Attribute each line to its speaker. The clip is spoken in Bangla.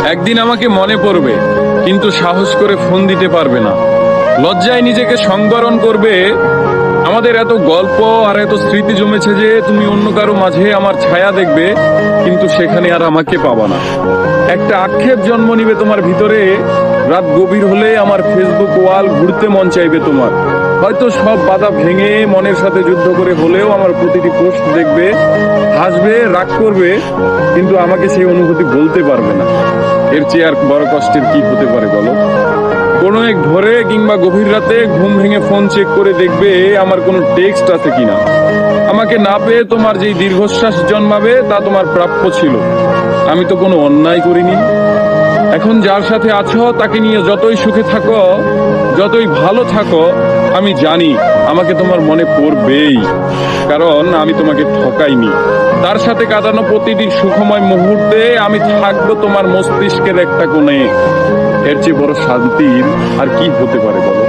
Speaker 1: একদিন আমাকে মনে পড়বে, কিন্তু সাহস করে ফোন দিতে পারবে না। লজ্জায় নিজেকে সংবরণ করবে। আমাদের এত গল্প আর এত স্মৃতি জমেছে যে তুমি অন্য কারো মাঝে আমার ছায়া দেখবে, কিন্তু সেখানে আর আমাকে পাবা না। একটা আক্ষেপ জন্ম নিবে তোমার ভিতরে। রাত গভীর হলে আমার ফেসবুক ওয়াল ঘুরতে মন চাইবে তোমার। হয়তো সব বাধা ভেঙে মনের সাথে যুদ্ধ করে হলেও আমার প্রতিটি পোস্ট দেখবে, হাসবে, রাগ করবে, কিন্তু আমাকে সেই অনুভূতি বলতে পারবে না। এর চেয়ে আর বড় কষ্টের কি হতে পারে বলো? কোনো এক ভোরে কিংবা গভীর রাতে ঘুম ভেঙে ফোন চেক করে দেখবে আমার কোনো টেক্সট আছে কিনা। আমাকে না পেয়ে তোমার যেই দীর্ঘশ্বাস জন্মাবে তা তোমার প্রাপ্য ছিল। আমি তো কোনো অন্যায় করিনি। এখন যার সাথে আছো তাকে নিয়ে যতই সুখে থাকো, যতই ভালো থাকো, আমি জানি আমাকে তোমার মনে পড়বেই, কারণ আমি তোমাকে ঠকাইনি। তার সাথে কাটানো প্রতিটি সুখময় মুহূর্তে আমি থাকবো তোমার মস্তিষ্কের একটা কোণে। এর চেয়ে বড় শান্তির আর কি হতে পারে বলো?